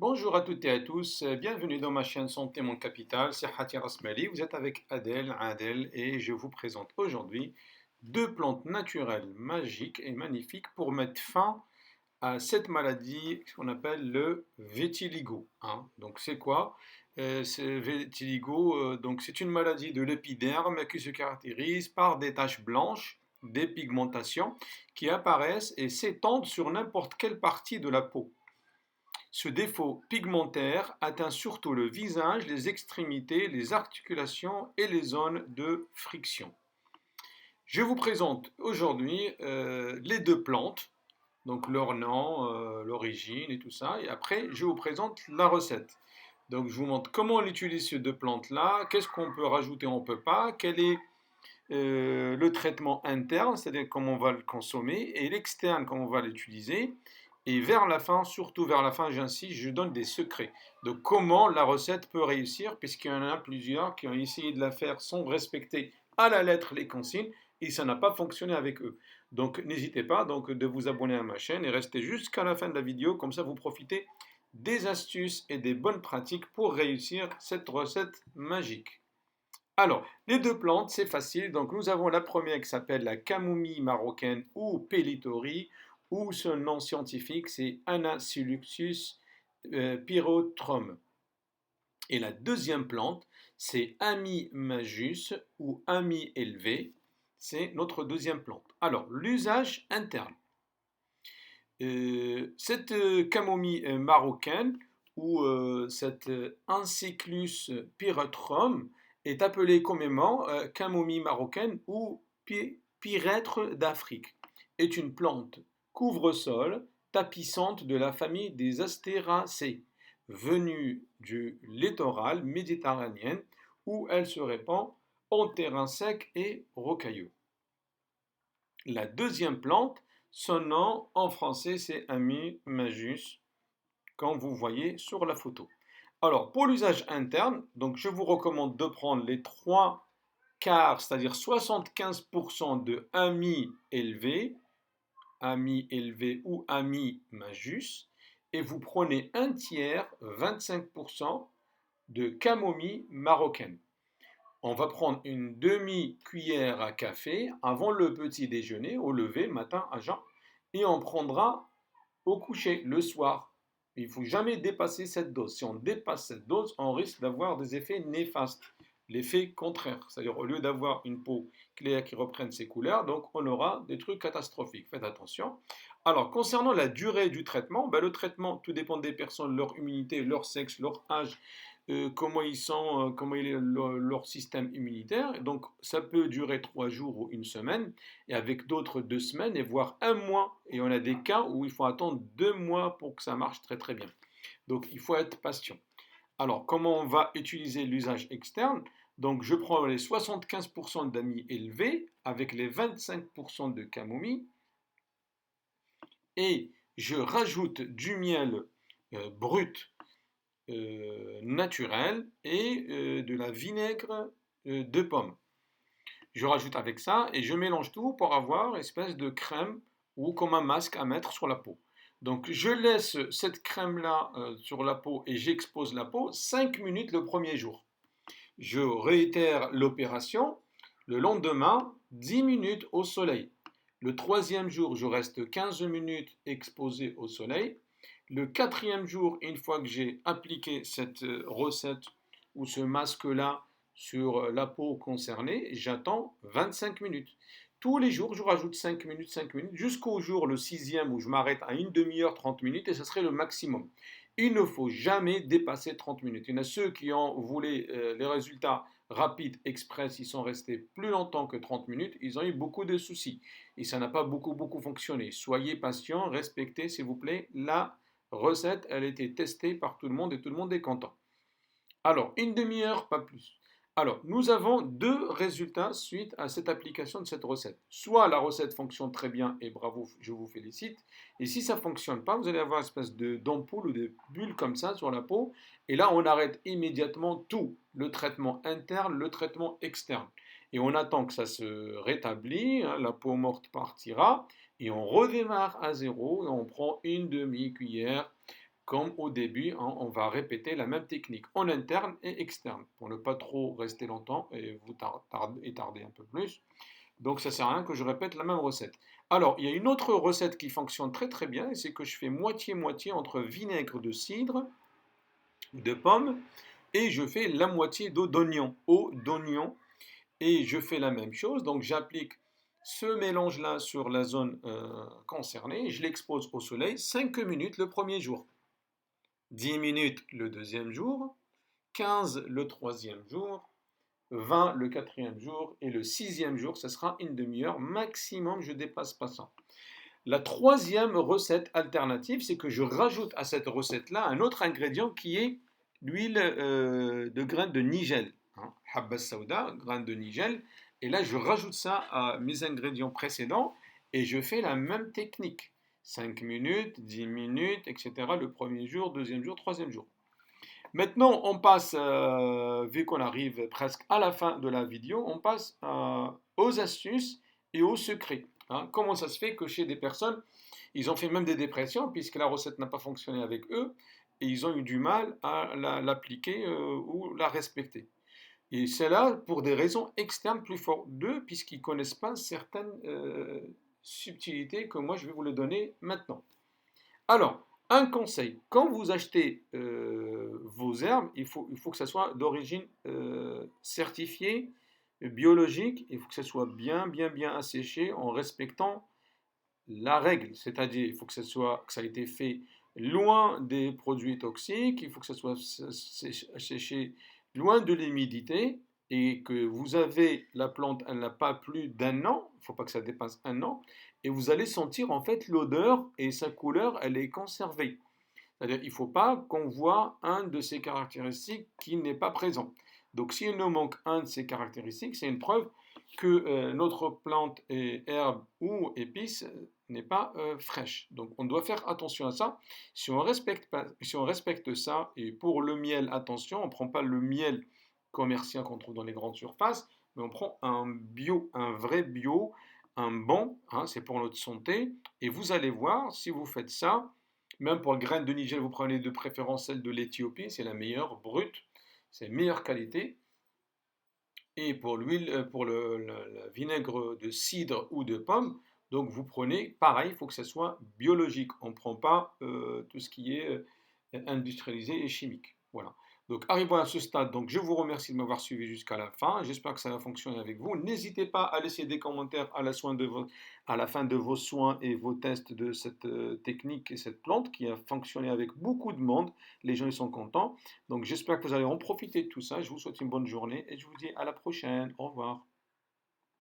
Bonjour à toutes et à tous, bienvenue dans ma chaîne Santé Mon Capital, c'est Hatir Asmali, vous êtes avec Adel et je vous présente aujourd'hui deux plantes naturelles magiques et magnifiques pour mettre fin à cette maladie qu'on appelle le vitiligo, hein. Donc c'est quoi? Ce vitiligo, donc c'est une maladie de l'épiderme qui se caractérise par des taches blanches, des pigmentations qui apparaissent et s'étendent sur n'importe quelle partie de la peau. Ce défaut pigmentaire atteint surtout le visage, les extrémités, les articulations et les zones de friction. Je vous présente aujourd'hui les deux plantes, donc leur nom, l'origine et tout ça, et après je vous présente la recette. Donc je vous montre comment on utilise ces deux plantes-là, qu'est-ce qu'on peut rajouter, on ne peut pas, quel est le traitement interne, c'est-à-dire comment on va le consommer, et l'externe, comment on va l'utiliser. Et vers la fin, surtout vers la fin, j'insiste, je donne des secrets de comment la recette peut réussir, puisqu'il y en a plusieurs qui ont essayé de la faire sans respecter à la lettre les consignes, et ça n'a pas fonctionné avec eux. Donc n'hésitez pas donc, de vous abonner à ma chaîne et restez jusqu'à la fin de la vidéo, comme ça vous profitez des astuces et des bonnes pratiques pour réussir cette recette magique. Alors, les deux plantes, c'est facile. Donc, nous avons la première qui s'appelle la camomille marocaine ou Pellitori, ou son nom scientifique, c'est Anaciluxus pyrotrum. Et la deuxième plante, c'est Ami majus ou Ami élevé. C'est notre deuxième plante. Alors, l'usage interne. Cette camomille marocaine ou cette Anciclus pyrethrum est appelée communément camomille marocaine ou pyrètre d'Afrique. Est une plante couvre-sol tapissante de la famille des Astéracées, venue du littoral méditerranéen où elle se répand en terrain sec et rocailleux. La deuxième plante, son nom en français c'est Ami majus, comme vous voyez sur la photo. Alors pour l'usage interne, donc je vous recommande de prendre les trois quarts, c'est-à-dire 75% de Ami élevé ou Ami majus, et vous prenez un tiers, 25% de camomille marocaine. On va prendre une demi-cuillère à café avant le petit déjeuner, au lever, matin à jeun, et on prendra au coucher, le soir. Il ne faut jamais dépasser cette dose. Si on dépasse cette dose, on risque d'avoir des effets néfastes. L'effet contraire, c'est-à-dire au lieu d'avoir une peau claire qui reprenne ses couleurs, donc on aura des trucs catastrophiques. Faites attention. Alors, concernant la durée du traitement, ben, le traitement, tout dépend des personnes, leur immunité, leur sexe, leur âge, comment ils sont, comment il est leur système immunitaire. Donc, ça peut durer 3 jours ou une semaine, et avec d'autres 2 semaines, et voire un mois. Et on a des cas où il faut attendre 2 mois pour que ça marche très très bien. Donc, il faut être patient. Alors, comment on va utiliser l'usage externe? Donc, je prends les 75% d'amis élevés avec les 25% de camomille et je rajoute du miel brut naturel et de la vinaigre de pomme. Je rajoute avec ça et je mélange tout pour avoir une espèce de crème ou comme un masque à mettre sur la peau. Donc je laisse cette crème-là sur la peau et j'expose la peau 5 minutes le premier jour. Je réitère l'opération le lendemain 10 minutes au soleil. Le troisième jour, je reste 15 minutes exposé au soleil. Le quatrième jour, une fois que j'ai appliqué cette recette ou ce masque-là sur la peau concernée, j'attends 25 minutes. Tous les jours, je rajoute 5 minutes, jusqu'au jour le sixième où je m'arrête à une demi-heure, 30 minutes, et ce serait le maximum. Il ne faut jamais dépasser 30 minutes. Il y en a ceux qui ont voulu les résultats rapides, express, ils sont restés plus longtemps que 30 minutes, ils ont eu beaucoup de soucis. Et ça n'a pas beaucoup fonctionné. Soyez patient, respectez s'il vous plaît la recette, elle a été testée par tout le monde et tout le monde est content. Alors, une demi-heure, pas plus. Alors, nous avons deux résultats suite à cette application de cette recette. Soit la recette fonctionne très bien et bravo, je vous félicite. Et si ça ne fonctionne pas, vous allez avoir une espèce d'ampoule ou de bulle comme ça sur la peau. Et là, on arrête immédiatement tout, le traitement interne, le traitement externe. Et on attend que ça se rétablit, hein, la peau morte partira, et on redémarre à zéro et on prend une demi-cuillère comme au début, hein, on va répéter la même technique en interne et externe pour ne pas trop rester longtemps et vous tarder un peu plus. Donc ça sert à rien que je répète la même recette. Alors, il y a une autre recette qui fonctionne très très bien, et c'est que je fais moitié-moitié entre vinaigre de cidre, de pomme, et je fais la moitié eau d'oignon, et je fais la même chose. Donc j'applique ce mélange-là sur la zone concernée, je l'expose au soleil 5 minutes le premier jour, 10 minutes le deuxième jour, 15 le troisième jour, 20 le quatrième jour, et le sixième jour, ce sera une demi-heure maximum, je ne dépasse pas ça. La troisième recette alternative, c'est que je rajoute à cette recette-là un autre ingrédient qui est l'huile de graines de nigel, hein, habba sauda, graines de nigel. Et là, je rajoute ça à mes ingrédients précédents et je fais la même technique. 5 minutes, 10 minutes, etc. Le premier jour, deuxième jour, troisième jour. Maintenant, on passe, vu qu'on arrive presque à la fin de la vidéo, on passe aux astuces et aux secrets. Hein. Comment ça se fait que chez des personnes, ils ont fait même des dépressions puisque la recette n'a pas fonctionné avec eux et ils ont eu du mal à l'appliquer ou la respecter. Et c'est là pour des raisons externes plus fortes d'eux puisqu'ils ne connaissent pas certaines subtilités que moi je vais vous les donner maintenant. Alors, un conseil, quand vous achetez vos herbes, il faut que ça soit d'origine certifiée, biologique, il faut que ça soit bien asséché en respectant la règle, c'est-à-dire il faut que ça a été fait loin des produits toxiques, il faut que ça soit séché loin de l'humidité et que vous avez la plante, elle n'a pas plus d'un an, il ne faut pas que ça dépasse un an, et vous allez sentir en fait l'odeur et sa couleur, elle est conservée. C'est-à-dire il ne faut pas qu'on voit un de ces caractéristiques qui n'est pas présent. Donc s'il nous manque un de ces caractéristiques, c'est une preuve que notre plante et herbe ou épice n'est pas fraîche. Donc on doit faire attention à ça. Si on respecte ça, et pour le miel, attention, on ne prend pas le miel commercial qu'on trouve dans les grandes surfaces, mais on prend un bio, un vrai bio, un bon, hein, c'est pour notre santé. Et vous allez voir, si vous faites ça, même pour les graines de Niger, vous prenez de préférence celle de l'Éthiopie, c'est la meilleure, brute, c'est meilleure qualité. Et pour l'huile, pour le vinaigre de cidre ou de pomme, donc vous prenez, pareil, il faut que ça soit biologique. On ne prend pas tout ce qui est industrialisé et chimique. Voilà. Donc arrivons à ce stade. Donc je vous remercie de m'avoir suivi jusqu'à la fin. J'espère que ça va fonctionner avec vous. N'hésitez pas à laisser des commentaires à la fin de vos soins et vos tests de cette technique et cette plante qui a fonctionné avec beaucoup de monde. Les gens ils sont contents. Donc j'espère que vous allez en profiter de tout ça. Je vous souhaite une bonne journée et je vous dis à la prochaine. Au revoir.